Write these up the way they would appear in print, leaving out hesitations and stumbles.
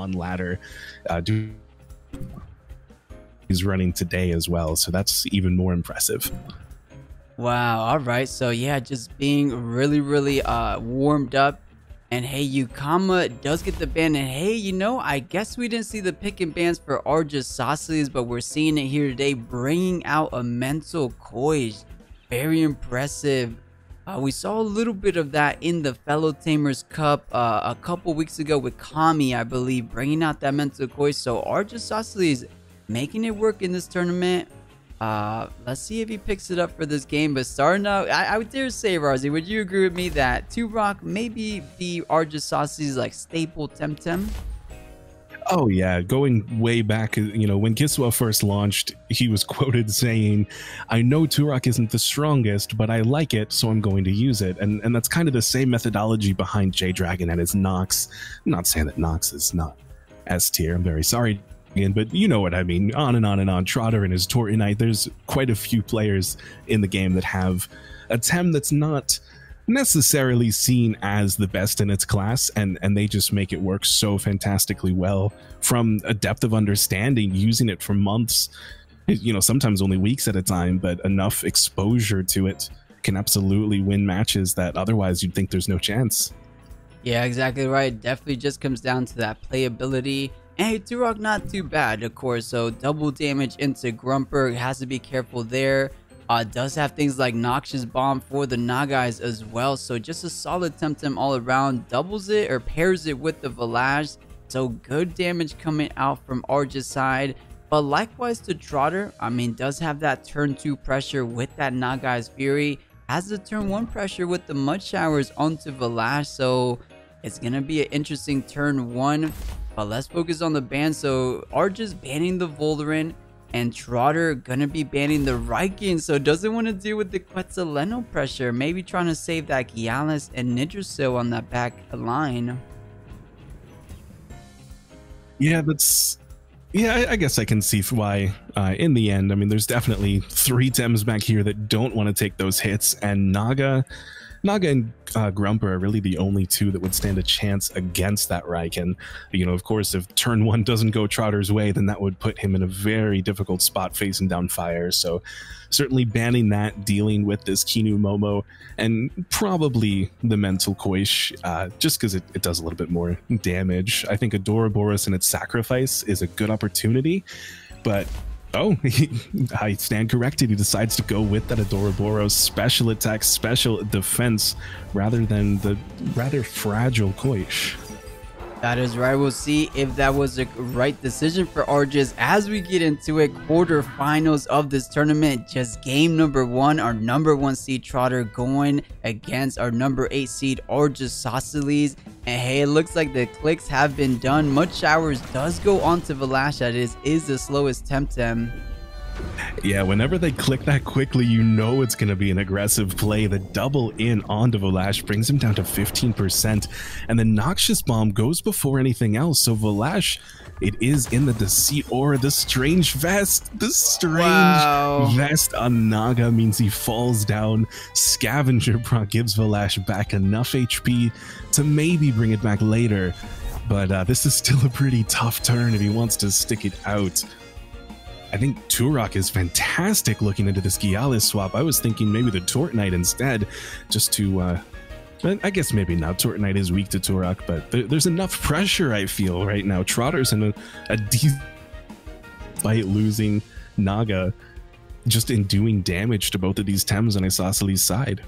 on ladder. He's running today as well, so that's even more impressive. Wow, all right. So yeah, just being really warmed up. And hey, Yukama does get the ban. And hey, you know, I guess we didn't see the pick and bans for Rgisoseles, but we're seeing it here today, bringing out a mental Koish. Very impressive. We saw a little bit of that in the Fellow Tamers Cup a couple weeks ago with Kami, I believe, bringing out that mental Koish. So Rgisoseles making it work in this tournament. Let's see if he picks it up for this game. But starting out, I would dare say, Rawrzyyy, would you agree with me that Turok may be the Rgisoseles like staple Temtem? Oh yeah, going way back, you know, when Giswa first launched, he was quoted saying, "I know Turok isn't the strongest, but I like it, so I'm going to use it." And that's kind of the same methodology behind J-Dragon and his Nox. I'm not saying that Nox is not S tier, I'm very sorry, but you know what I mean. On and on and on. Trotter and his Tortnite, there's quite a few players in the game that have a Tem that's not necessarily seen as the best in its class, and they just make it work so fantastically well from a depth of understanding, using it for months, you know, sometimes only weeks at a time, but enough exposure to it can absolutely win matches that otherwise you'd think there's no chance. Yeah, exactly right. Definitely just comes down to that playability. And hey, Turok not too bad, of course. So double damage into Grumper, has to be careful there. Does have things like Noxious Bomb for the Nagais as well. So just a solid Temtem all around. Doubles it or pairs it with the Village. So good damage coming out from Rgi's side. But likewise to Trotter, I mean, does have that turn 2 pressure with that Nagai's Fury. Has the turn 1 pressure with the Mud Showers onto Village. So it's going to be an interesting turn 1. But let's focus on the ban. So Rgi's banning the Volderin. And Trotter gonna be banning the Raikin, so doesn't want to deal with the Quetzaleno pressure. Maybe trying to save that Gialis and Yggdrasil on that back line. Yeah, I guess I can see why in the end. I mean, there's definitely 3 Tems back here that don't want to take those hits, and Naga and Grumper are really the only 2 that would stand a chance against that Raikin. You know, of course, if turn 1 doesn't go Trotter's way, then that would put him in a very difficult spot facing down Fire. So certainly banning that, dealing with this Kinu Momo, and probably the mental Koish, just because it does a little bit more damage. I think Adoraboros and its Sacrifice is a good opportunity, but oh, I stand corrected. He decides to go with that Adoraboros special attack, special defense, rather than the rather fragile Koish. That is right. We'll see if that was a right decision for Rgi's as we get into it. Quarterfinals of this tournament. Just game number 1. Our number 1 seed Trotter going against our number 8 seed Rgisoseles. And hey, it looks like the clicks have been done. Mud Showers does go onto Village. That is the slowest Temtem. Yeah, whenever they click that quickly, you know it's going to be an aggressive play. The double in onto Village brings him down to 15%, and the Noxious Bomb goes before anything else. So Village, it is in the Deceit Aura, the Strange Vest. The Strange Vest on Naga means he falls down. Scavenger proc gives Village back enough HP to maybe bring it back later, but this is still a pretty tough turn if he wants to stick it out. I think Turok is fantastic looking into this Gialis swap. I was thinking maybe the Tortnite instead, just to, I guess maybe not. Tortnite is weak to Turok, but there's enough pressure, I feel, right now. Trotter's in a deep fight, losing Naga, just in doing damage to both of these Tems on Isosceles' side.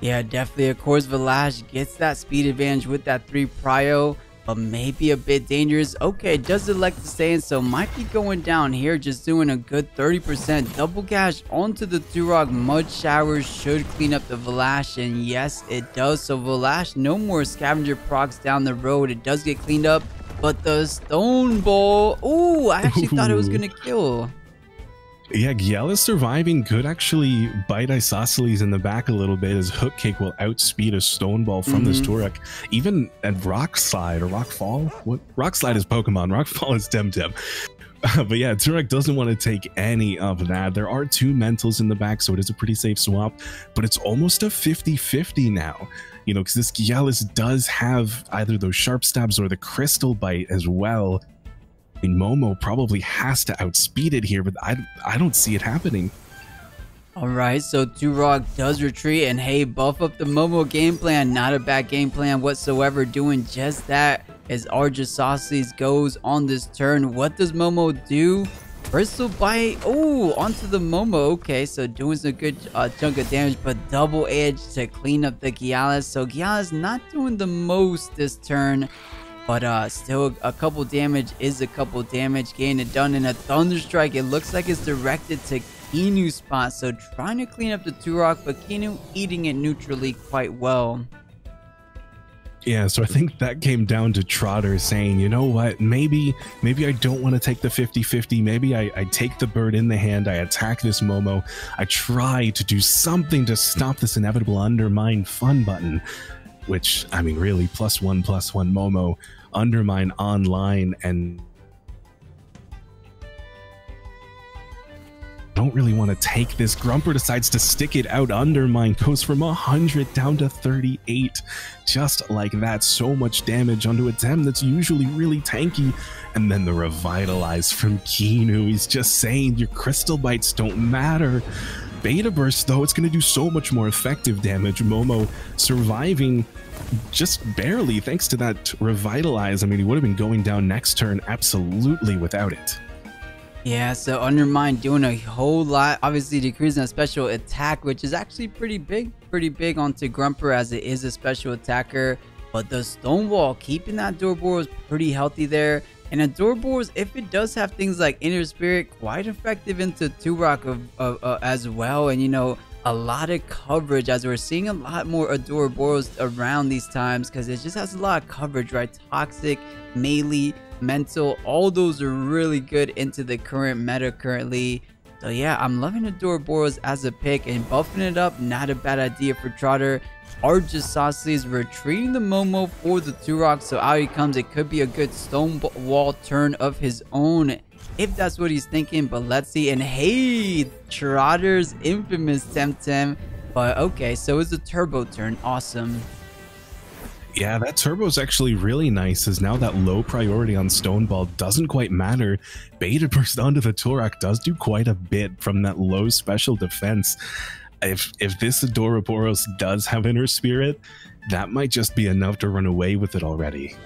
Yeah, definitely. Of course, Village gets that speed advantage with that 3 prio. But maybe a bit dangerous. Okay, does elect to stay in, so might be going down here. Just doing a good 30%. Double gash onto the Turok. Mud Showers should clean up the Village, and yes, it does. So Village, no more Scavenger procs down the road. It does get cleaned up, but the Stone Ball. Ooh, I actually thought it was gonna kill. Yeah, Gialis surviving could actually bite Isosceles in the back a little bit, as Hook Kick will outspeed a Stone Ball from this Turok. Even at Rock Slide or Rock Fall? What? Rock Slide is Pokemon, Rock Fall is Temtem. But yeah, Turok doesn't want to take any of that. There are 2 mentals in the back, so it is a pretty safe swap, but it's almost a 50-50 now. You know, because this Gyalis does have either those sharp stabs or the crystal bite as well. I mean, Momo probably has to outspeed it here, but I don't see it happening. Alright, so Turok does retreat, and hey, buff up the Momo game plan. Not a bad game plan whatsoever, doing just that as Rgisoseles goes on this turn. What does Momo do? Crystal Bite, oh, onto the Momo. Okay, so doing some good chunk of damage, but double edge to clean up the Gyalis. So Gyalis not doing the most this turn, but still a couple damage is a couple damage. Getting it done in a Thunder Strike. It looks like it's directed to Kinu's spot, so trying to clean up the Turok, but Kinu eating it neutrally quite well. Yeah, so I think that came down to Trotter saying, you know what, maybe I don't want to take the 50-50. Maybe I take the bird in the hand, I attack this Momo, I try to do something to stop this inevitable undermine fun button, which, I mean, really, +1/+1 Momo, undermine online, and don't really want to take this. Grumper decides to stick it out. Undermine goes from 100 down to 38. Just like that, so much damage onto a Tem that's usually really tanky. And then the Revitalize from Kinu. He's just saying your crystal bites don't matter. Beta Burst, though, it's going to do so much more effective damage. Momo surviving just barely thanks to that Revitalize. I mean, he would have been going down next turn absolutely without it. Yeah, so Undermine doing a whole lot, obviously decreasing a special attack, which is actually pretty big onto Grumper as it is a special attacker. But the Stonewall, keeping that Ouroboros pretty healthy there. And Ouroboros, if it does have things like Inner Spirit, quite effective into Turok as well. And you know, a lot of coverage, as we're seeing a lot more Ouroboros around these times, because it just has a lot of coverage, right? Toxic, melee, mental, all those are really good into the current meta currently. So yeah, I'm loving Ouroboros as a pick, and buffing it up, not a bad idea for Trotter. Rgisoseles retreating the Momo for the Turok, so out he comes. It could be a good Stonewall turn of his own, if that's what he's thinking, but let's see. And hey, Trotter's infamous Temtem, but okay, so it's a turbo turn. Awesome. Yeah, that turbo is actually really nice, as now that low priority on Stoneball doesn't quite matter. Beta Burst onto the Turok does do quite a bit from that low special defense. If this Ouroboros does have Inner Spirit, that might just be enough to run away with it already.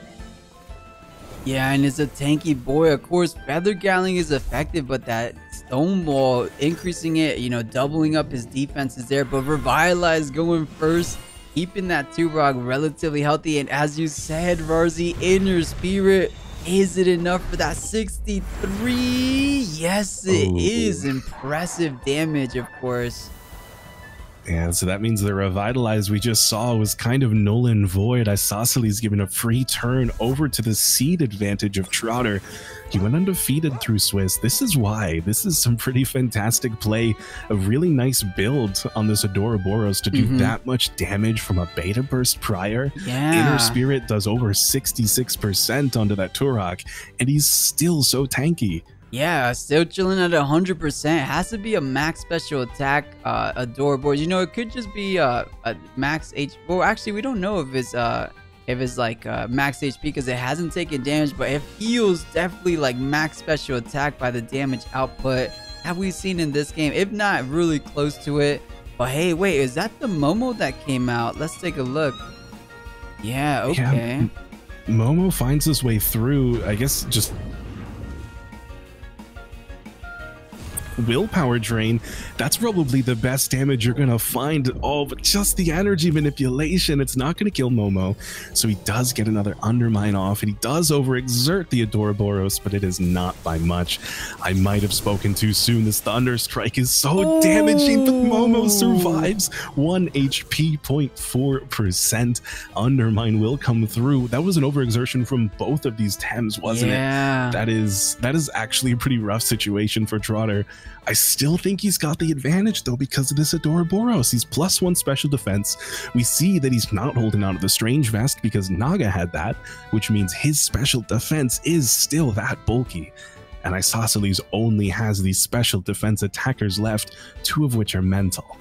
Yeah, and it's a tanky boy. Of course, Feather Galling is effective, but that Stonewall, increasing it, you know, doubling up his defense is there. But Revitalize going first, keeping that Turok relatively healthy. And as you said, Rawrzyyy, Inner Spirit, is it enough for that 63? Yes, it is. Impressive damage, of course. Yeah, so that means the Revitalize we just saw was kind of null and void. Isosceles given a free turn over to the seed advantage of Trotter. He went undefeated through Swiss. This is why. This is some pretty fantastic play. A really nice build on this Ouroboros to do that much damage from a Beta Burst prior. Yeah. Inner Spirit does over 66% onto that Turok, and he's still so tanky. Yeah, still chilling at 100%. Has to be a max special attack Ouroboros. You know, it could just be a max HP. Well, actually, we don't know if it's like max HP because it hasn't taken damage, but it feels definitely like max special attack by the damage output that we've seen in this game, if not really close to it. But hey, wait, is that the Momo that came out? Let's take a look. Yeah, okay. Yeah, Momo finds his way through, I guess, just willpower drain. That's probably the best damage you're gonna find. Oh, but just the energy manipulation, it's not gonna kill Momo. So he does get another Undermine off, and he does overexert the Ouroboros, but it is not by much. I might have spoken too soon. This Thunder Strike is so damaging, but Momo survives. 1 HP, 0.4%. Undermine will come through. That was an overexertion from both of these Tems, wasn't it? That is actually a pretty rough situation for Trotter. I still think he's got the advantage, though, because of this Ouroboros. He's +1 special defense. We see that he's not holding on to the Strange Vest because Naga had that, which means his special defense is still that bulky. And Isosceles only has these special defense attackers left, 2 of which are mental.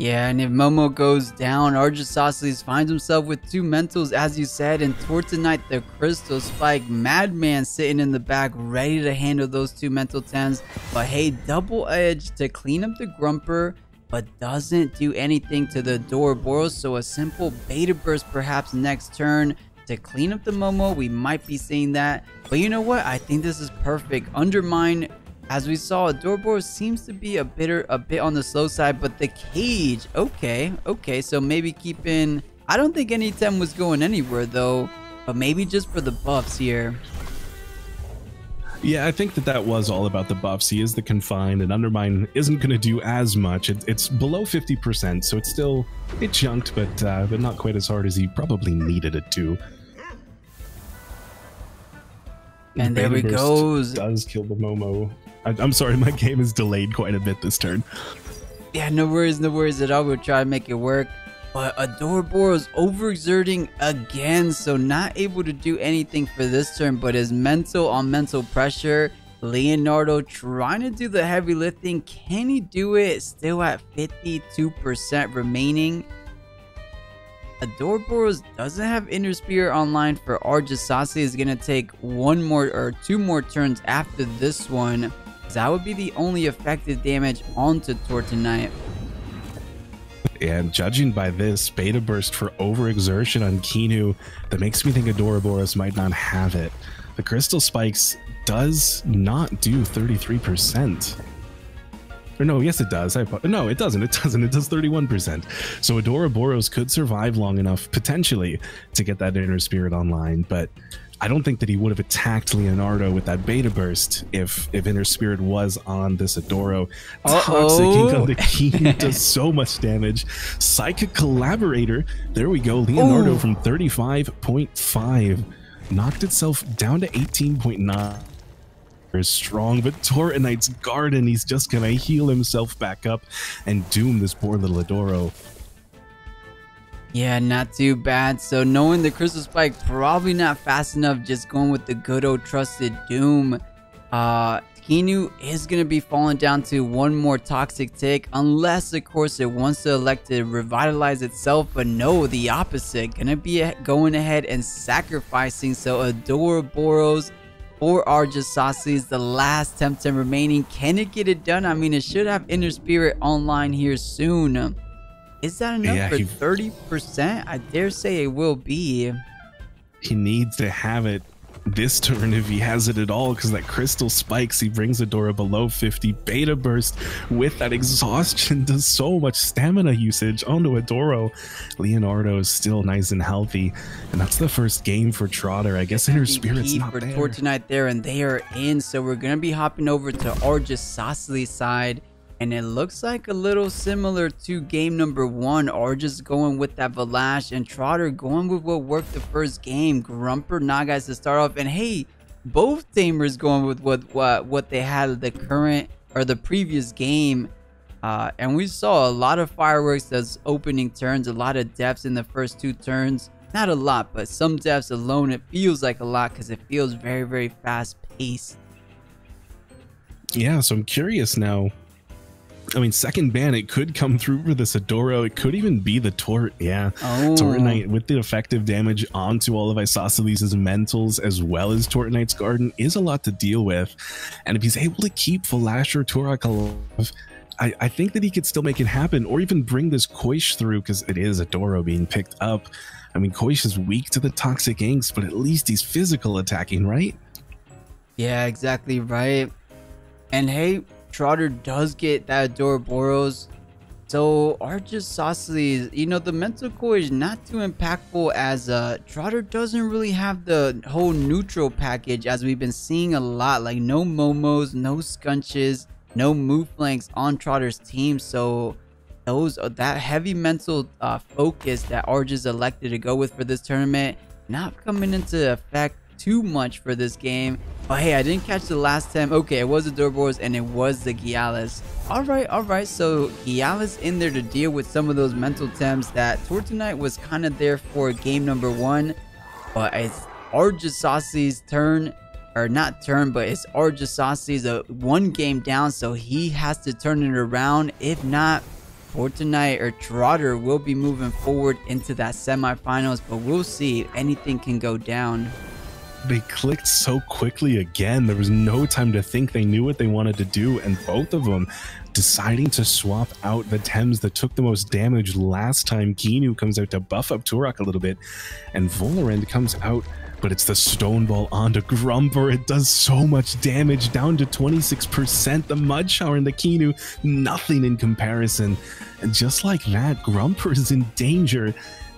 Yeah, and if Momo goes down, Rgisoseles finds himself with 2 mentals, as you said, and Tortonite the Crystal Spike. Madman sitting in the back, ready to handle those 2 mental tems. But hey, double edge to clean up the Grumper, but doesn't do anything to the Ouroboros. So a simple beta burst perhaps next turn to clean up the Momo. We might be seeing that. But you know what? I think this is perfect. Undermine. As we saw, Ouroboros seems to be a bit on the slow side, but the cage, okay, so maybe keeping, I don't think any tem was going anywhere though, but maybe just for the buffs here. Yeah, I think that was all about the buffs. He is the confined, and Undermine isn't going to do as much. It's below 50%, so it's still, it chunked, but not quite as hard as he probably needed it to. And there he goes. Does kill the Momo. I'm sorry, my game is delayed quite a bit this turn. Yeah, no worries at all. We'll try to make it work. But Ouroboros overexerting again, so not able to do anything for this turn, but his mental on mental pressure. Leonardo trying to do the heavy lifting. Can he do it? Still at 52% remaining. Ouroboros doesn't have Inner Spirit online for Rgisoseles. Is going to take 1 more or 2 more turns after this one. That would be the only effective damage onto Tortonite. And judging by this beta burst for overexertion on Kinu, that makes me think Ouroboros might not have it. The Crystal Spikes does not do 33%. Or no, yes it does. No, it doesn't. It does 31%. So Ouroboros could survive long enough, potentially, to get that Inner Spirit online, but I don't think that he would have attacked Leonardo with that beta burst if Inner Spirit was on this Adoro. Toxic on the key does so much damage. Psychic Collaborator, there we go. Leonardo from 35.5 knocked itself down to 18.9. Strong, but Tortonite's Garden, he's just gonna heal himself back up and doom this poor little Adoro. Yeah, not too bad. So knowing the Crystal Spike probably not fast enough, just going with the good old trusted Doom. Kinu is going to be falling down to 1 more Toxic Tick, unless of course it wants to elect to revitalize itself, but no, the opposite. Gonna be going ahead and sacrificing. So Ouroboros or Rgisoseles, the last Temtem remaining. Can it get it done? I mean, it should have Inner Spirit online here soon. Is that enough for 30%? I dare say it will be. He needs to have it this turn if he has it at all, because that Crystal Spikes, he brings Adora below 50. Beta Burst with that exhaustion does so much stamina usage onto Adoro. Leonardo is still nice and healthy, and that's the first game for Trotter. I guess Inner Spirit's not there. For Tortonite there, and they are in, so we're going to be hopping over to Rgisoseles' side. And it looks like a little similar to game number 1. Argus going with that Valash, and Trotter going with what worked the first game. Grumper, Nagais to start off. And hey, both Tamers going with what they had the current or the previous game. And we saw a lot of fireworks as opening turns, a lot of deaths in the first 2 turns. Not a lot, but some deaths alone, it feels like a lot because it feels very, very fast paced. Yeah, so I'm curious now. I mean, second ban, it could come through for this Adoro. It could even be the Tort. Yeah. Tortonite with the effective damage onto all of Isosceles' mentals as well as Tortonite's Garden is a lot to deal with. And if he's able to keep Valash or Turok alive, I think that he could still make it happen, or even bring this Koish through, because it is Adoro being picked up. I mean, Koish is weak to the Toxic Inks, but at least he's physical attacking, right? Yeah, exactly right. And hey, Trotter does get that Ouroboros. So Rgisoseles, you know, the mental core is not too impactful, as Trotter doesn't really have the whole neutral package, as we've been seeing a lot, like no Momos, no Scunches, no move flanks on Trotter's team. So that heavy mental focus that Argus elected to go with for this tournament not coming into effect too much for this game. But hey, I didn't catch the last time. Okay, it was the Ouroboros and it was the Gialis. All right. So Gialis in there to deal with some of those mental temps that Tortonite was kind of there for game number 1. But it's Rgisoseles' turn, or not turn, but it's Rgisoseles 1 game down, so he has to turn it around. If not, for tonight, or Trotter will be moving forward into that semifinals, but we'll see. Anything can go down. They clicked so quickly again. There was no time to think. They knew what they wanted to do, and both of them deciding to swap out the Tems that took the most damage last time. Kinu comes out to buff up Turok a little bit, and Volarend comes out, but it's the Stone Ball onto Grumper. It does so much damage, down to 26%. The Mud Shower and the Kinu, nothing in comparison. And just like that, Grumper is in danger.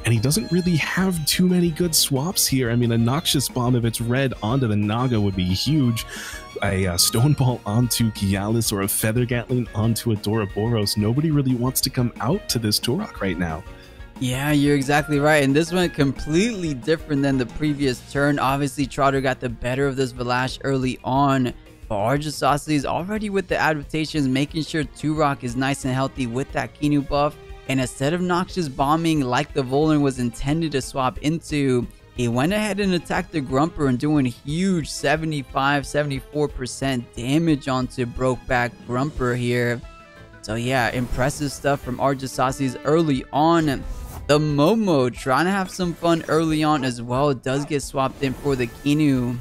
And he doesn't really have too many good swaps here. I mean, a Noxious Bomb, if it's red, onto the Naga would be huge. A Stone Ball onto Gialis, or a Feather Gatling onto a Ouroboros. Nobody really wants to come out to this Turok right now. Yeah, you're exactly right. And this one completely different than the previous turn. Obviously, Trotter got the better of this Vlash early on. But Rgisoseles already with the adaptations, making sure Turok is nice and healthy with that Kinu buff. And instead of Noxious Bombing like the Volarend was intended to swap into, he went ahead and attacked the Grumper and doing huge 75-74% damage onto Brokeback Grumper here. So yeah, impressive stuff from Rgisoseles early on. The Momo trying to have some fun early on as well. It does get swapped in for the Kinu.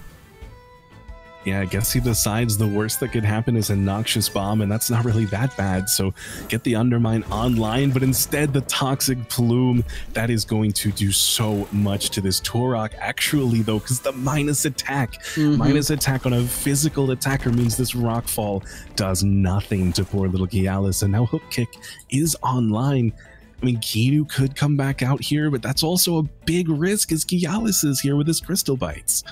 Yeah, I guess he decides the worst that could happen is a Noxious Bomb, and that's not really that bad, so get the Undermine online, but instead the Toxic Plume, that is going to do so much to this Turok, actually, though, because the minus attack on a physical attacker means this Rockfall does nothing to poor little Gialis, and now Hook Kick is online. I mean, Kinu could come back out here, but that's also a big risk as Gialis is here with his Crystal Bites.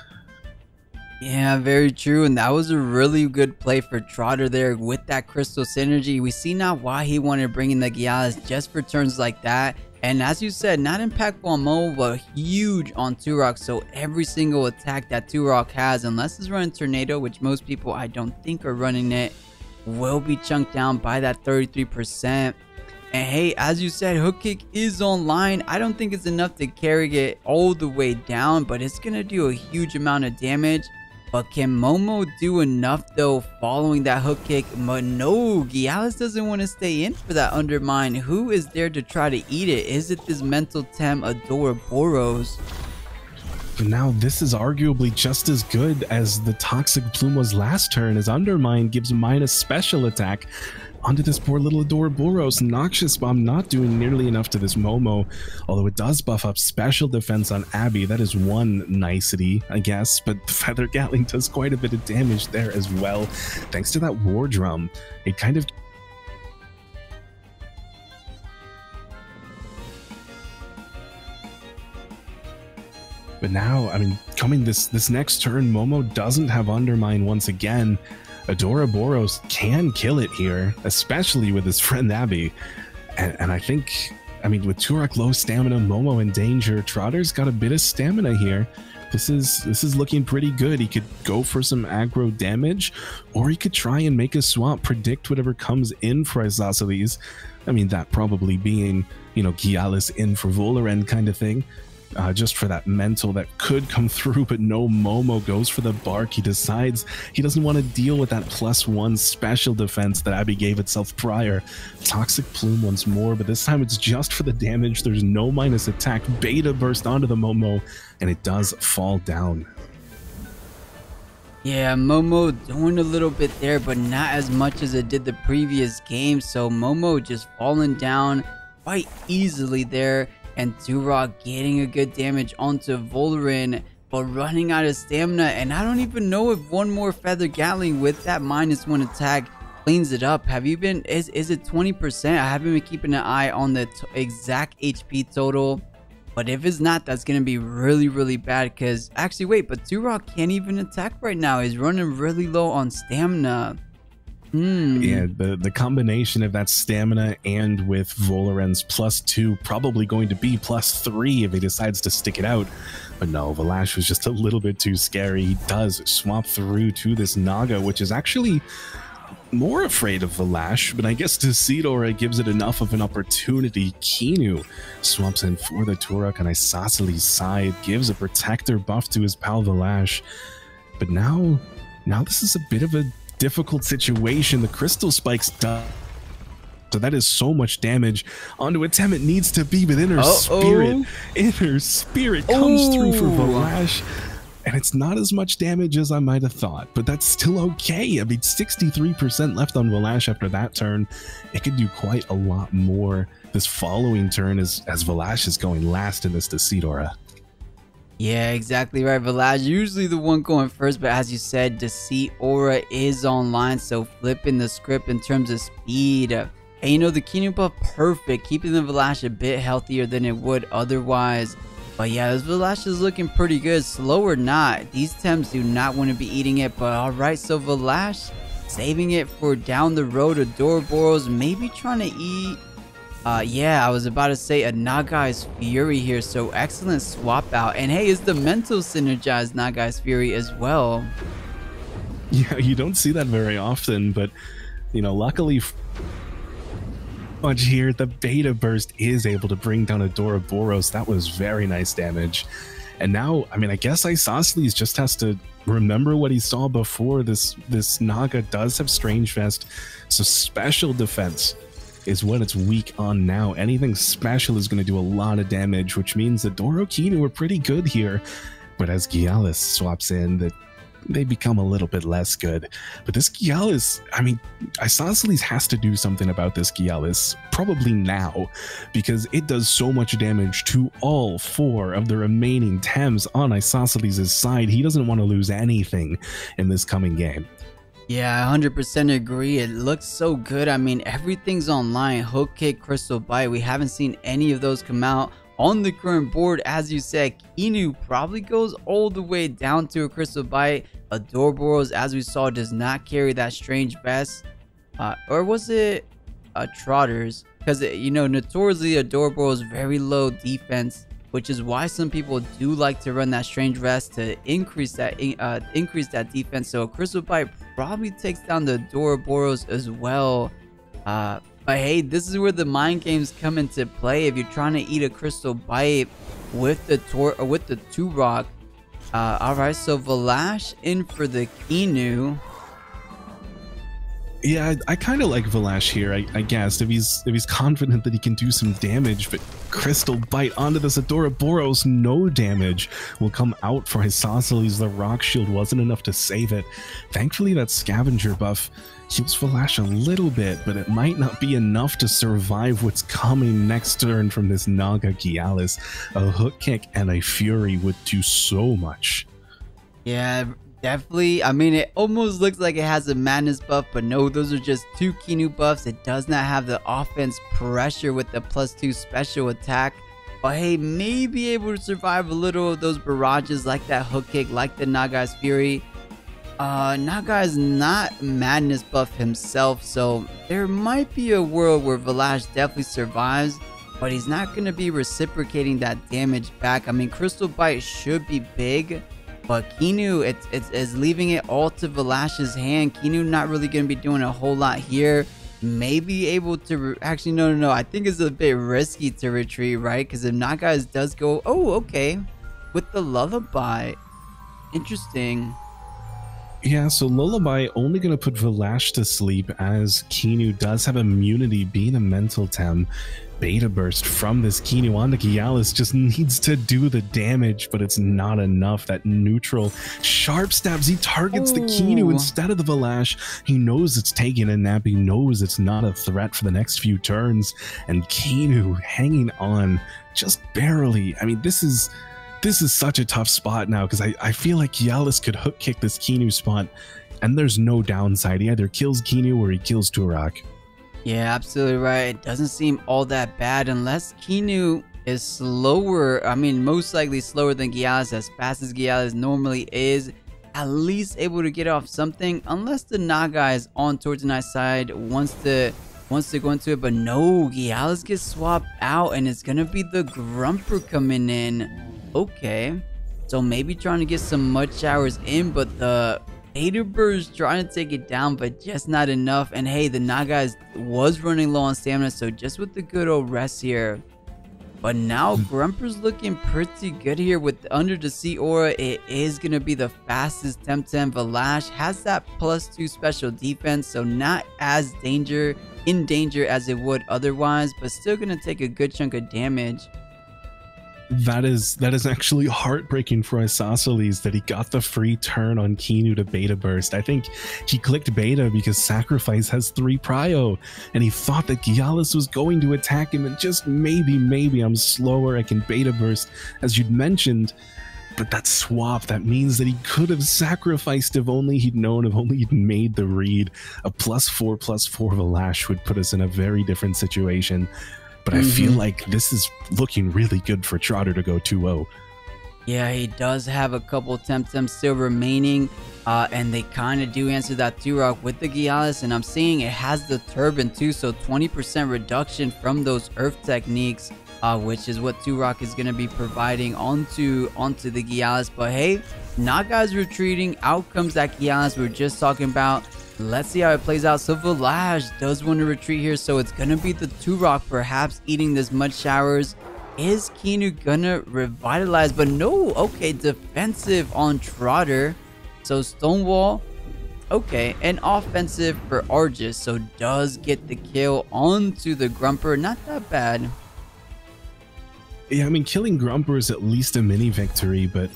Yeah, very true. And that was a really good play for Trotter there with that Crystal Synergy. We see now why he wanted to bring in the Gialis just for turns like that. And as you said, not impactful on Mo, but huge on Turok. So every single attack that Turok has, unless it's running Tornado, which most people I don't think are running it, will be chunked down by that 33%. And hey, as you said, Hook Kick is online. I don't think it's enough to carry it all the way down, but it's going to do a huge amount of damage. But can Momo do enough though following that Hook Kick? But no, Gialis doesn't want to stay in for that Undermine. Who is there to try to eat it? Is it this Mental Tem Ouroboros? But now this is arguably just as good as the Toxic Plume was last turn, as Undermine gives minus special attack onto this poor little Ouroboros. Noxious Bomb not doing nearly enough to this Momo, although it does buff up special defense on Abby. That is one nicety, I guess, but the Feather Gatling does quite a bit of damage there as well, thanks to that War Drum. It kind of... But now, I mean, coming this next turn, Momo doesn't have Undermine once again. Ouroboros can kill it here, especially with his friend Abby. And I think, I mean, with Turok low stamina, Momo in danger, Trotter's got a bit of stamina here. This is looking pretty good. He could go for some aggro damage, or he could try and make a swap, predict whatever comes in for Rgisoseles. I mean, that probably being, you know, Gialis in for Volarend kind of thing. Just for that mental that could come through, but no, Momo goes for the bark. He decides he doesn't want to deal with that +1 special defense that Abby gave itself prior. Toxic Plume once more, but this time it's just for the damage. There's no minus attack. Beta burst onto the Momo, and it does fall down. Yeah, Momo doing a little bit there, but not as much as it did the previous game. So Momo just falling down quite easily there. And Turok getting a good damage onto Volarend, but running out of stamina. And I don't even know if one more Feather Gatling with that -1 attack cleans it up. Have you been, is it 20%? I haven't been keeping an eye on the exact HP total. But if it's not, that's going to be really, really bad. Because actually, wait, but Turok can't even attack right now. He's running really low on stamina. Yeah, the combination of that stamina and with Volarend's +2 probably going to be +3 if he decides to stick it out. But no, Vlash was just a little bit too scary. He does swap through to this Naga, which is actually more afraid of Vlash, but I guess Decidora gives it enough of an opportunity. Kinu swaps in for the Turok on Rgisoseles' side, gives a protector buff to his pal Vlash. But now this is a bit of a difficult situation. The Crystal Spikes done. So that is so much damage onto a Tem. It needs to be with Inner Spirit. Inner Spirit comes through for Valash. And it's not as much damage as I might have thought, but that's still okay. I mean, 63% left on Valash after that turn. It could do quite a lot more this following turn as Valash is going last in this Deceit Aura. Yeah, exactly right. Valash usually the one going first, but as you said, Deceit Aura is online, so flipping the script in terms of speed. And you know, the Kinu buff, perfect, keeping the Valash a bit healthier than it would otherwise. But yeah, this Valash is looking pretty good. Slow or not, these Tems do not want to be eating it. But alright, so Valash saving it for down the road. Adoraboros maybe trying to eat. Yeah, I was about to say a Nagai's Fury here. So excellent swap out. And hey, it's the mental synergized Nagai's Fury as well. Yeah, you don't see that very often, but you know, luckily much here, the Beta Burst is able to bring down Adoraboros. That was very nice damage. And now, I mean, I guess Rgisoseles just has to remember what he saw before. This Naga does have Strange Vest, so special defense is what it's weak on now. Anything special is going to do a lot of damage, which means the Doro Kinu are pretty good here. But as Gyalis swaps in, they become a little bit less good. But this Gyalis, I mean, Rgisoseles has to do something about this Gyalis, probably now, because it does so much damage to all 4 of the remaining Tems on Rgisoseles' side. He doesn't want to lose anything in this coming game. Yeah, 100% agree. It looks so good. I mean, everything's online. Hook Kick, Crystal Bite. We haven't seen any of those come out on the current board. As you said, Kinu probably goes all the way down to a Crystal Bite. Adoraboros, as we saw, does not carry that Strange Vest. Or was it Trotter's? Because, you know, notoriously Adoraboros very low defense, which is why some people do like to run that Strange Vest to increase that defense. So a Crystal Bite probably takes down the Adoraboros as well. But hey, this is where the mind games come into play. If you're trying to eat a Crystal Bite with the Turok. Alright, so Valash in for the Kinu. Yeah, I kind of like Valash here, I guess, if he's confident that he can do some damage, but Crystal Bite onto this Adoraboros, no damage will come out for Rgisoseles. The Rock Shield wasn't enough to save it. Thankfully, that Scavenger buff heals Valash a little bit, but it might not be enough to survive what's coming next turn from this Naga Gyalis. A Hook Kick and a Fury would do so much. Yeah, definitely. I mean, it almost looks like it has a Madness buff, but no, those are just 2 Kinu buffs. It does not have the offense pressure with the +2 special attack. But hey, may be able to survive a little of those barrages like that Hook Kick, like the Nagai's Fury. Naga is not Madness buff himself, so there might be a world where Valash definitely survives, but he's not going to be reciprocating that damage back. I mean, Crystal Bite should be big, but Kinu, it's leaving it all to Valash's hand. Kinu not really going to be doing a whole lot here. Maybe able to actually no, I think it's a bit risky to retreat, right? Because if Naga does go, oh, okay, with the Lullaby, interesting. Yeah, so Lullaby only going to put Valash to sleep, as Kinu does have immunity being a mental Tem. Beta Burst from this Kinu onto Gyalis just needs to do the damage, but it's not enough. That neutral sharp stabs, he targets the Kinu instead of the Valash. He knows it's taking a nap, he knows it's not a threat for the next few turns, and Kinu hanging on just barely. I mean, this is such a tough spot now, because I feel like Gyalis could Hook Kick this Kinu spot, and there's no downside. He either kills Kinu or he kills Turok. Yeah, absolutely right. It doesn't seem all that bad unless Kinu is slower. I mean, most likely slower than Gyalis, as fast as Gyalis normally is. At least able to get off something, unless the Naga is on towards the nice side, wants to go into it. But no, Gyalis gets swapped out, and it's gonna be the Grumper coming in. Okay, so maybe trying to get some mud showers in, but the Beta Burst trying to take it down, but just not enough. And hey, the Naga was running low on stamina, so just with the good old rest here. But now Grumper's looking pretty good here with Under the Sea Aura. It is going to be the fastest Temtem. Valash has that +2 special defense, so not as in danger as it would otherwise, but still going to take a good chunk of damage. That is actually heartbreaking for Rgisoseles that he got the free turn on Kinu to beta burst. I think he clicked beta because Sacrifice has 3 prio, and he thought that Gialis was going to attack him, and just maybe I'm slower, I can beta burst, as you'd mentioned. But that swap, that means that he could have sacrificed if only he'd known, if only he'd made the read. A +4/+4 Valash would put us in a very different situation. But I feel like this is looking really good for Trotter to go 2-0. Yeah, he does have a couple Temtems still remaining, and they kind of do answer that Turok with the Gialis, and I'm seeing it has the Turban too, so 20% reduction from those Earth techniques, which is what Turok is going to be providing onto the Gialis. But hey, Nagai's retreating. Out comes that Gialis we were just talking about. Let's see how it plays out. So Valash does want to retreat here, so it's going to be the Turok perhaps eating this mud showers. Is Kinu gonna revitalize? But no, okay, defensive on Trotter. So Stonewall, okay, and offensive for Rgisoseles, so does get the kill onto the Grumper. Not that bad. Yeah, I mean, killing Grumper is at least a mini victory, but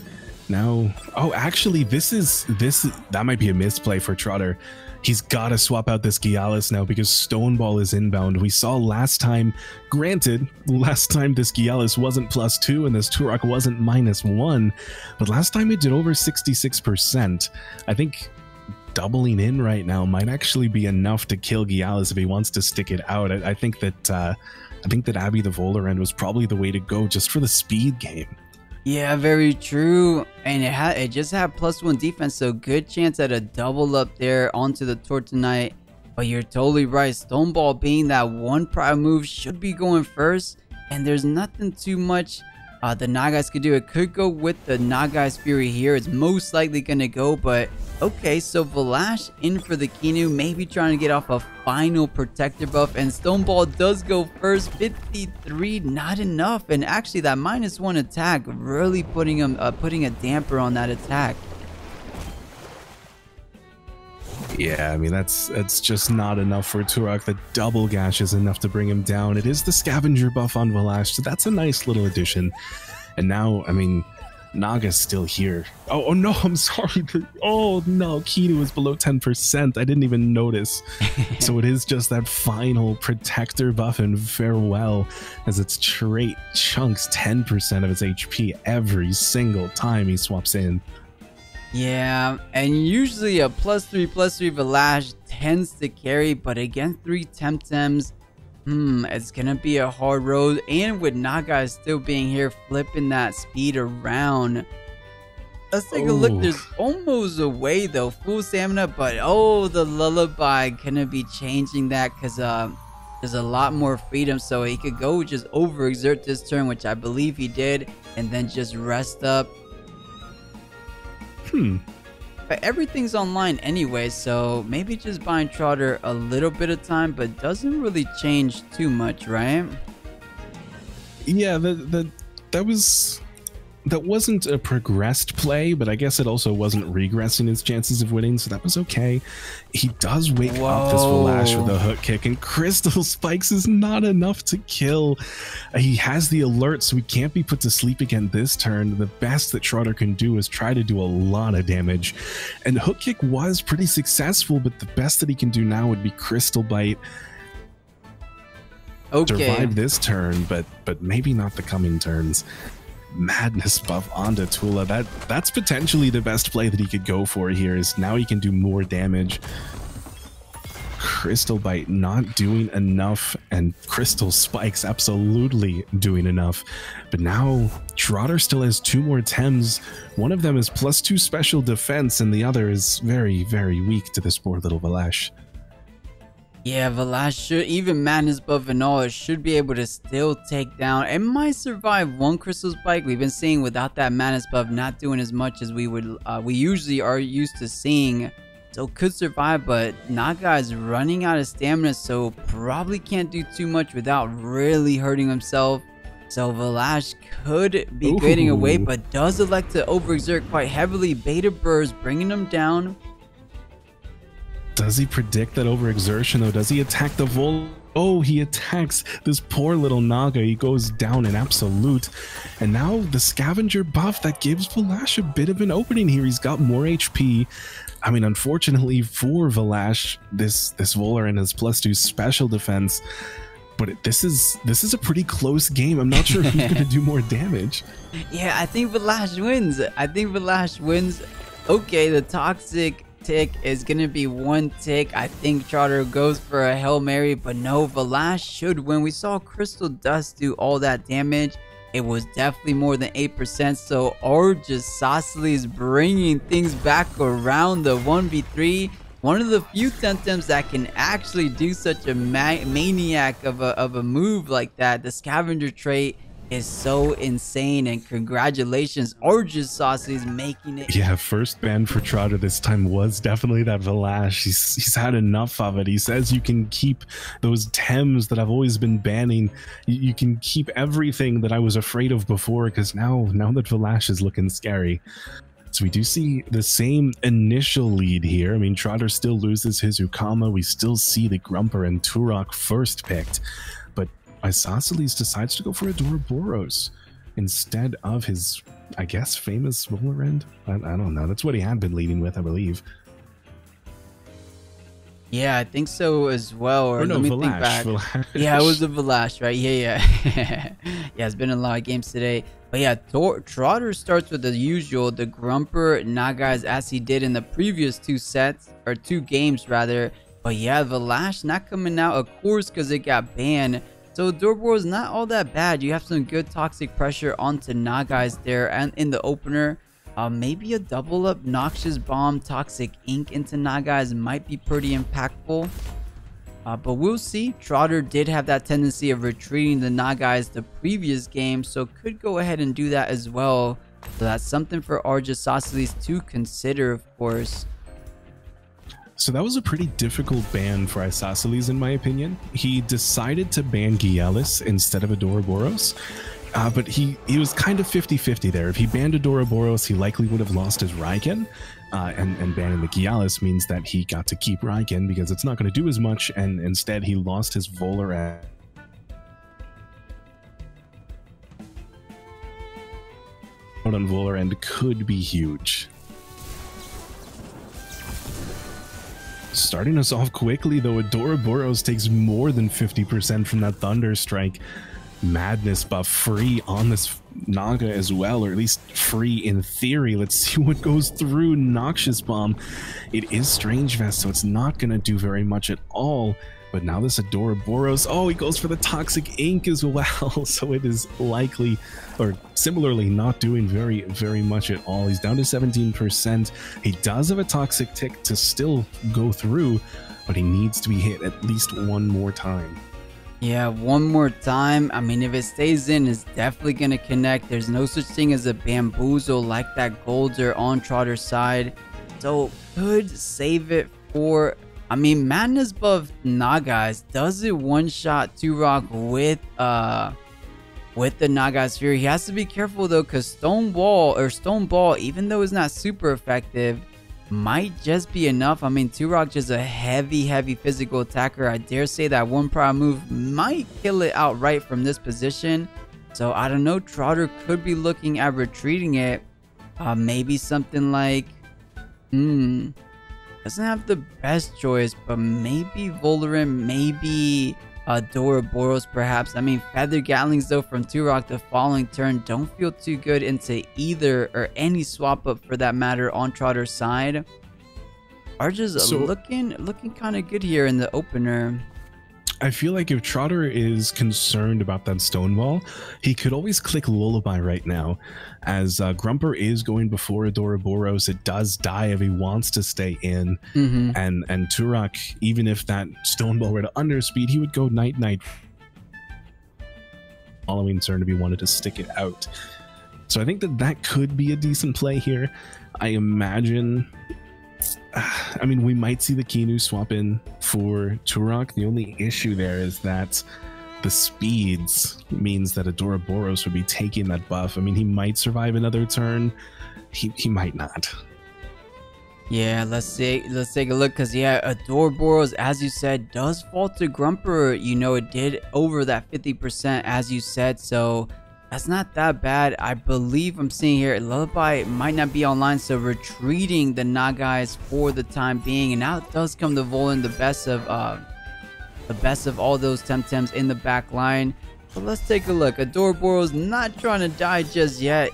now, oh, actually, that might be a misplay for Trotter. He's got to swap out this Gialis now because Stoneball is inbound. We saw last time, granted, last time this Gialis wasn't +2 and this Turok wasn't -1, but last time it did over 66%. I think doubling in right now might actually be enough to kill Gialis if he wants to stick it out. I think that Abby the Volarend was probably the way to go just for the speed game. Yeah, very true. And it just had +1 defense, so good chance at a double up there onto the Tortonite. But you're totally right. Stoneball being that one prime move should be going first, and there's nothing too much the Nagais could do. It could go with the Nagai's Fury here. It's most likely gonna go, but okay, so Valash in for the Kinu, maybe trying to get off a final protector buff, and Stoneball does go first. 53, not enough, and actually that -1 attack really putting a damper on that attack. Yeah, I mean, that's just not enough for Turok. The double gash is enough to bring him down. It is the scavenger buff on Valash, so that's a nice little addition. And now, I mean, Naga's still here. Oh no, I'm sorry. Oh no, Kinu is below 10%. I didn't even notice. So it is just that final protector buff and farewell, as its trait chunks 10% of its HP every single time he swaps in. Yeah, and usually a +3/+3 Valash tends to carry, but against 3 Temtems, it's gonna be a hard road. And with Nagai still being here, flipping that speed around. Let's take a look. There's almost a way though, full stamina, but oh, the lullaby gonna be changing that because there's a lot more freedom, so he could go just overexert this turn, which I believe he did, and then just rest up. But everything's online anyway, so maybe just buying Trotter a little bit of time, but doesn't really change too much, right? Yeah, that wasn't a progressed play, but I guess it also wasn't regressing his chances of winning, so that was okay. He does wake up this Valash with a hook kick, and Crystal Spikes is not enough to kill. He has the alert, so he can't be put to sleep again this turn. The best that Trotter can do is try to do a lot of damage, and hook kick was pretty successful, but the best that he can do now would be Crystal Bite. Survive this turn, but maybe not the coming turns. Madness buff onto Tula. That's potentially the best play that he could go for here, is now he can do more damage. Crystal Bite not doing enough, and Crystal Spikes absolutely doing enough. But now Trotter still has 2 more Tems. One of them is +2 special defense, and the other is very, very weak to this poor little Valash. Yeah, Valash should, even Madness buff and all, it should be able to still take down. It might survive 1 Crystal Spike. We've been seeing without that Madness buff not doing as much as we usually are used to seeing. So could survive, but Nagai's running out of stamina, so probably can't do too much without really hurting himself. So Vlash could be grading away, but does elect to overexert quite heavily. Beta Burst bringing him down. Does he predict that overexertion though? Does he attack the Vol? Oh, he attacks this poor little Naga. He goes down in absolute. And now the scavenger buff that gives Vlash a bit of an opening here. He's got more HP. I mean, unfortunately for Vlash, this Volaran has +2 special defense. But this is a pretty close game. I'm not sure who's going to do more damage. Yeah, I think Vlash wins. Okay, the toxic tick is gonna be 1 tick. I think Trotter goes for a Hail Mary, but no, Vlash should win. We saw Crystal Dust do all that damage. It was definitely more than 8%, so Rgisoseles bringing things back around. The 1v3, one of the few Temtems that can actually do such a maniac of a move like that. The scavenger trait is so insane, and congratulations, Rgisoseles making it. Yeah, first ban for Trotter this time was definitely that Vlash. He's had enough of it. He says you can keep those Tems that I've always been banning. You can keep everything that I was afraid of before, because now that Vlash is looking scary. So we do see the same initial lead here. I mean, Trotter still loses his Ukama. We still see the Grumper and Turok first picked. Rgisoseles decides to go for a Ouroboros instead of his, I guess, famous Volaran. I don't know. That's what he had been leading with, I believe. Yeah, I think so as well. Or no, let me Vlash, think back. Vlash. Yeah, it was a Vlash, right? Yeah. Yeah, it's been a lot of games today. But yeah, Trotter starts with the usual, the Grumper Nagas, as he did in the previous 2 sets, or 2 games rather. But yeah, Vlash not coming out, of course, because it got banned. So Ouroboros is not all that bad. You have some good toxic pressure onto Nagas there, and in the opener, maybe a double up Noxious Bomb Toxic Ink into Nagas might be pretty impactful. But we'll see. Trotter did have that tendency of retreating the Nagas the previous game, so could go ahead and do that as well. So that's something for Rgisoseles to consider, of course. So that was a pretty difficult ban for Rgisoseles, in my opinion. He decided to ban Gielis instead of a Ouroboros, but he was kind of 50-50 there. If he banned a Ouroboros, he likely would have lost his Raiken, and banning the Gielis means that he got to keep Raiken because it's not going to do as much, and instead he lost his Volaran. On Volaran could be huge. Starting us off quickly, though, Ouroboros takes more than 50% from that Thunder Strike. Madness buff free on this Naga as well, or at least free in theory. Let's see what goes through Noxious Bomb. It is Strange Vest, so it's not going to do very much at all. But now this Ouroboros, oh, he goes for the Toxic Ink as well, so it is likely, or similarly, not doing very much at all. He's down to 17%. He does have a Toxic Tick to still go through, but he needs to be hit at least one more time. Yeah, one more time. I mean, if it stays in, it's definitely going to connect. There's no such thing as a Bamboozle like that Golder on Trotter's side. So, could save it for... I mean, Madness buff Nagas, does it one-shot Turok with the Naga Sphere? He has to be careful though, because Stone Ball, even though it's not super effective, might just be enough. I mean, Turok just a heavy physical attacker. I dare say that one prior move might kill it outright from this position. So I don't know, Trotter could be looking at retreating it. Maybe something like... doesn't have the best choice, but maybe Volaran, maybe Ouroboros perhaps. I mean, Feather Gatlings though from Turok the following turn don't feel too good into either or any swap up for that matter on Trotter's side. Are just looking kind of good here in the opener. I feel like if Trotter is concerned about that Stonewall, he could always click Lullaby right now, as Grumper is going before Ouroboros. It does die if he wants to stay in, and Turok, even if that Stonewall were to underspeed, he would go Night Night. Following turn if he wanted to stick it out. So I think that could be a decent play here. I imagine... I mean, we might see the Kinu swap in for Turok. The only issue there is that the speeds means that Adoraboros would be taking that buff. I mean, he might survive another turn. He might not. Yeah, let's take a look, because yeah, Adoraboros, as you said, does fall to Grumper. You know, it did over that 50%, as you said, so that's not that bad. I believe I'm seeing here Lullaby might not be online, so retreating the Nagais for the time being. And now it does come to Volan, the best of all those Temtems in the back line. So let's take a look. Adoraboros not trying to die just yet.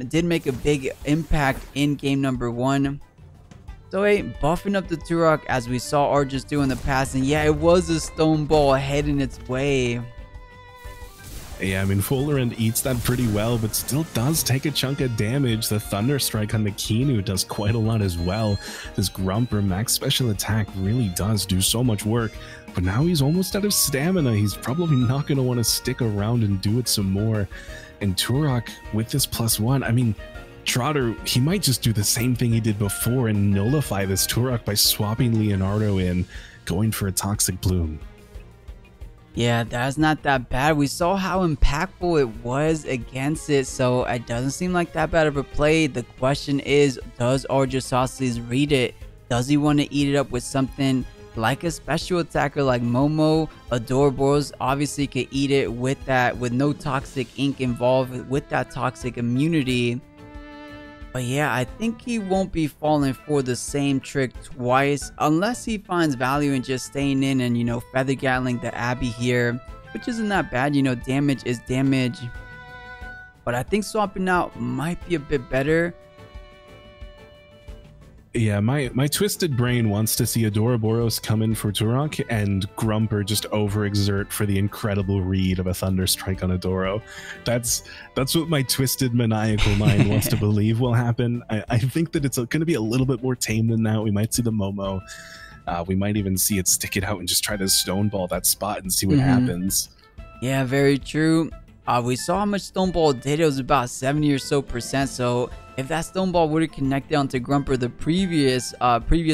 Did make a big impact in game number 1. So hey, buffing up the Turok as we saw Rgisoseles do in the past, and yeah, it was a stone ball heading its way. Yeah, I mean, Fullerend eats that pretty well, but still does take a chunk of damage. The Thunder Strike on the Kinu does quite a lot as well. This Grumper max special attack really does do so much work, but now he's almost out of stamina. He's probably not going to want to stick around and do it some more. And Turok with this +1, I mean, Trotter, he might just do the same thing he did before and nullify this Turok by swapping Leonardo in, going for a Toxic Plume. Yeah, that's not that bad. We saw how impactful it was against it, so it doesn't seem like that bad of a play. The question is, does Rgisoseles read it? Does he want to eat it up with something like a special attacker like Momo? Adoraboros obviously could eat it with that, with no toxic ink involved, with that toxic immunity. But yeah, I think he won't be falling for the same trick twice unless he finds value in just staying in and, you know, feather gatling the Abby here, which isn't that bad. You know, damage is damage. But I think swapping out might be a bit better. Yeah, my twisted brain wants to see Adoraboros come in for Turok and Grumper just overexert for the incredible read of a Thunder Strike on Adoro. That's what my twisted maniacal mind wants to believe will happen. I think that it's going to be a little bit more tame than that. We might see the Momo. We might even see it stick it out and just try to stoneball that spot and see what happens. Yeah, very true. We saw how much Stoneball did. It was about 70% or so. So if that Stoneball would have connected onto Grumper the previous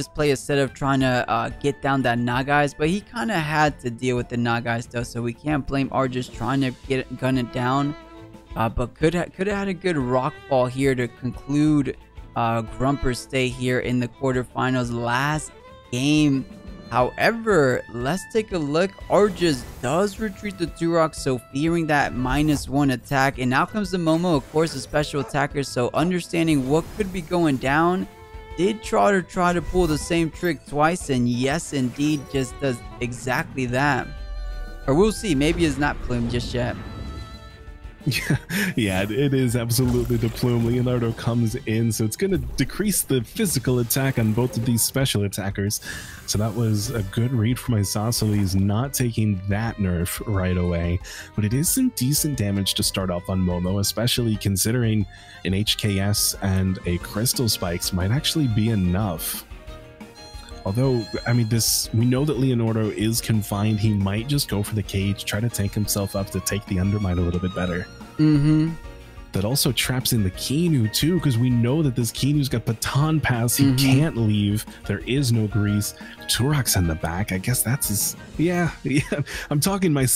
play instead of trying to get down that Nagais, but he kind of had to deal with the Nagais though, so we can't blame Rgisoseles trying to gun it down. But could have had a good rock fall here to conclude Grumper's stay here in the quarterfinals last game. However, let's take a look. Rgisoseles does retreat the Turok, so fearing that -1 attack. And now comes the Momo, of course, a special attacker. So understanding what could be going down, did Trotter try to pull the same trick twice? And yes, indeed, just does exactly that. Or we'll see. Maybe it's not Plume just yet. Yeah, it is absolutely the Plume. Leonardo comes in, so it's going to decrease the physical attack on both of these special attackers. So that was a good read from Rgisoseles, not taking that nerf right away. But it is some decent damage to start off on Momo, especially considering an HKS and a Crystal Spikes might actually be enough. Although, I mean, we know that Leonardo is confined. He might just go for the cage, try to tank himself up to take the Undermine a little bit better. That also traps in the Kinu too, because we know that this Kinu's got Baton Pass. He can't leave. There is no grease. Turok's in the back. I guess that's his... Yeah. I'm talking my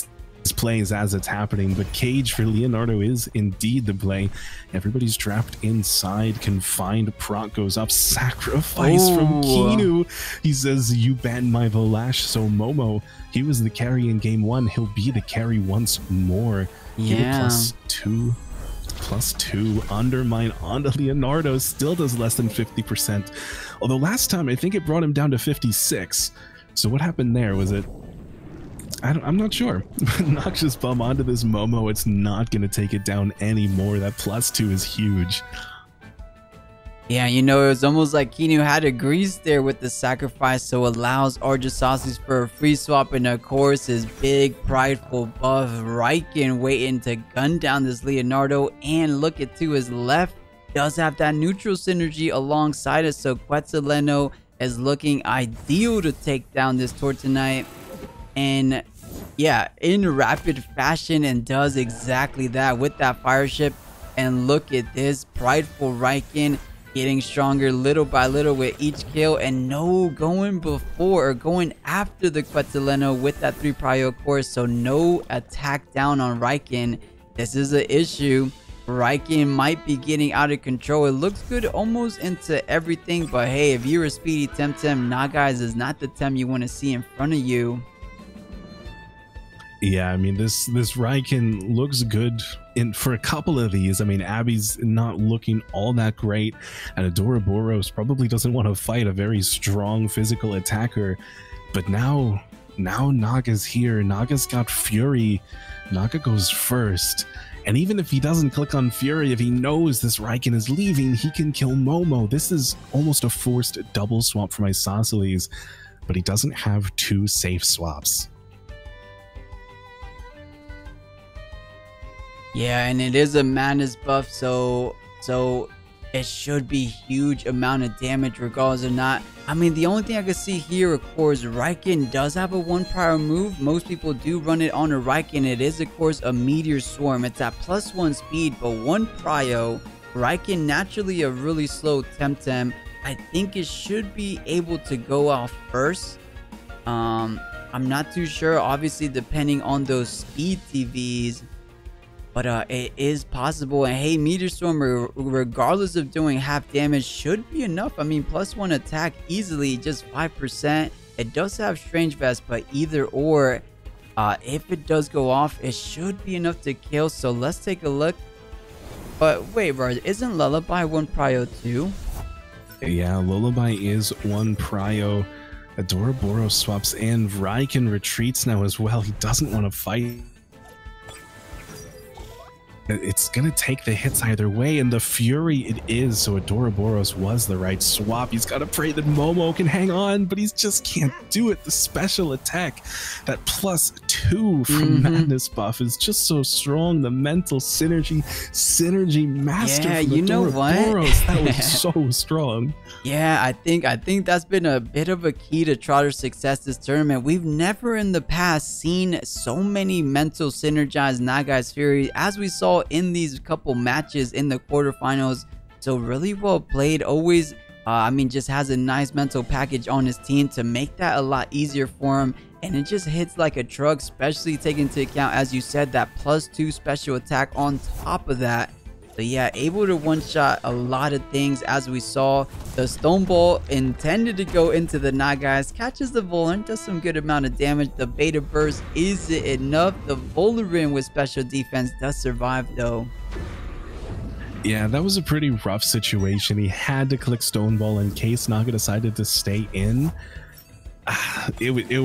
plays as it's happening, but cage for Leonardo is indeed the play. Everybody's trapped inside, confined. Proc goes up, sacrifice from Kinu. He says, you banned my Volash, so Momo, he was the carry in game 1, he'll be the carry once more. Yeah, +2 Undermine onto Leonardo, still does less than 50%, although last time I think it brought him down to 56. So what happened there? Was it... I'm not sure. Noxious Bomb onto this Momo, it's not going to take it down anymore. That +2 is huge. Yeah, you know, it was almost like Kinu had a grease there with the sacrifice, so allows Rgisoseles for a free swap, and of course his big prideful buff Raiken waiting to gun down this Leonardo. And look at to his left, does have that neutral synergy alongside it, so Quetzaleno is looking ideal to take down this Tortonite. And yeah, in rapid fashion, and does exactly that with that fire ship. And look at this prideful Raiken getting stronger little by little with each kill, and no going before or going after the Quetzaleno with that 3 prio, of course, so no attack down on Raiken. This is an issue. Raiken might be getting out of control. It looks good almost into everything, but hey, if you're a speedy Temtem, Nagai's is not the Tem you want to see in front of you. Yeah, I mean, this Raiken looks good for a couple of these. I mean, Abby's not looking all that great, and Adoraboros probably doesn't want to fight a very strong physical attacker. But now Naga's here. Naga's got Fury. Naga goes first. And even if he doesn't click on Fury, if he knows this Raiken is leaving, he can kill Momo. This is almost a forced double swap for Rgisoseles, but he doesn't have 2 safe swaps. Yeah, and it is a madness buff, so it should be huge amount of damage regardless or not. I mean, the only thing I can see here, of course, Raiken does have a 1 prior move. Most people do run it on a Raiken. It is, of course, a Meteor Swarm. It's at +1 speed, but 1 prio. Raiken, naturally a really slow Temtem. I think it should be able to go off first. I'm not too sure, obviously, depending on those speed TVs. But it is possible, and hey, Meteor Storm, regardless of doing half damage, should be enough. I mean, +1 attack easily, just 5%. It does have Strange Vest, but either or, if it does go off, it should be enough to kill. So let's take a look. But wait, bro, isn't Lullaby 1 prio too? Yeah, Lullaby is 1 prio. Adoraboros swaps in. Raiken retreats now as well. He doesn't want to fight. It's going to take the hits either way, and the Fury it is, so Adoraboros was the right swap. He's got to pray that Momo can hang on, but he just can't do it. The special attack, that +2 from Madness buff is just so strong. The mental synergy master from you know what? That was so strong. Yeah, I think that's been a bit of a key to Trotter's success this tournament. We've never in the past seen so many mental synergized Nagai's Fury as we saw in these couple matches in the quarterfinals. So really well played. Always I mean, just has a nice mental package on his team to make that a lot easier for him, and it just hits like a truck, especially taking into account, as you said, that +2 special attack on top of that. So yeah, able to one-shot a lot of things, as we saw. The Stone Ball intended to go into the Nagais, catches the Volan, does some good amount of damage. The Beta Burst, is it enough? The Volarin with special defense does survive though. Yeah, that was a pretty rough situation. He had to click Stone Ball in case Naga decided to stay in. It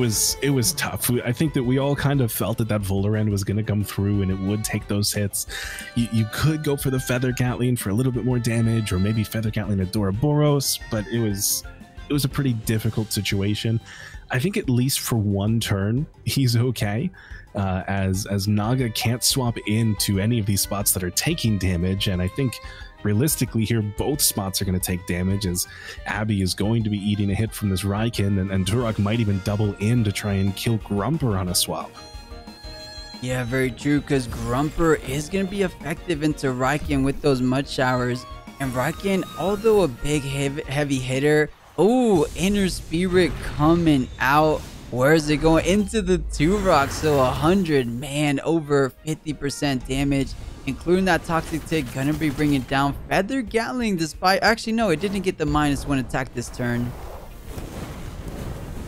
was tough. I think that we all kind of felt that Volaran was going to come through and it would take those hits. You could go for the Feather Gatling for a little bit more damage, or maybe Feather Gatling Adoraboros, but it was a pretty difficult situation. I think at least for one turn he's okay, as Naga can't swap into any of these spots that are taking damage, and I think realistically here both spots are going to take damage, as Abby is going to be eating a hit from this Raiken, and Turok might even double in to try and kill Grumper on a swap. Yeah, very true, because Grumper is going to be effective into Raiken with those Mud Showers. And Raiken, although a big heavy hitter, oh, Inner Spirit coming out. Where is it going? Into the Turok, so 100, man, over 50% damage, including that Toxic Tick, gonna be bringing down Feather Gatling, despite, actually no, it didn't get the -1 attack this turn.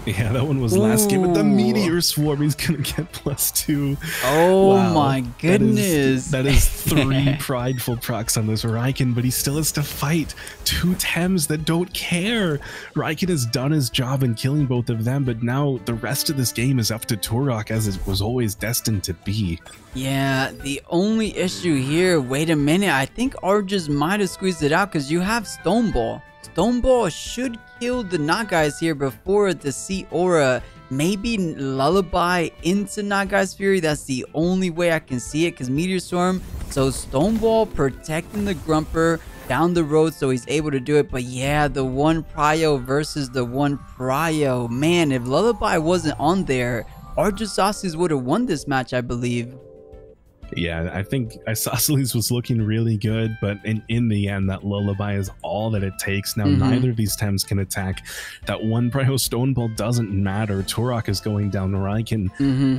Yeah, that one was last game, but the Meteor Swarm, he's gonna get +2. Oh wow. My goodness. That is 3 prideful procs on this Raiken, but he still has to fight 2 Tems that don't care. Raiken has done his job in killing both of them, but now the rest of this game is up to Turok, as it was always destined to be. Yeah, the only issue here, wait a minute, I think Rgisoseles might have squeezed it out, because you have Stone Ball. Stone Ball should kill the Nagais here before the Deceit Aura. Maybe Lullaby into Nagai's Fury. That's the only way I can see it, because Meteor Storm. So Stone Ball protecting the Grumper down the road so he's able to do it. But yeah, the 1 prio versus the 1 prio. Man, if Lullaby wasn't on there, Rgisoseles would have won this match, I believe. Yeah, I think Rgisoseles was looking really good, but in the end, that Lullaby is all that it takes. Now, neither of these Tems can attack. That one Bryo Stone Ball doesn't matter. Turok is going down. Raiken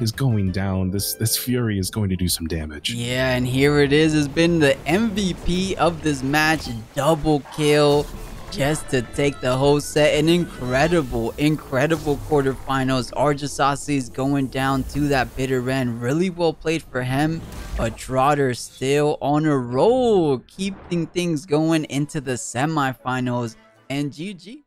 is going down. This Fury is going to do some damage. Yeah, and here it is. Has been the MVP of this match. Double kill. Just to take the whole set. An incredible quarterfinals. Rgisoseles going down to that bitter end. Really well played for him. But Trotter still on a roll, keeping things going into the semifinals. And GG.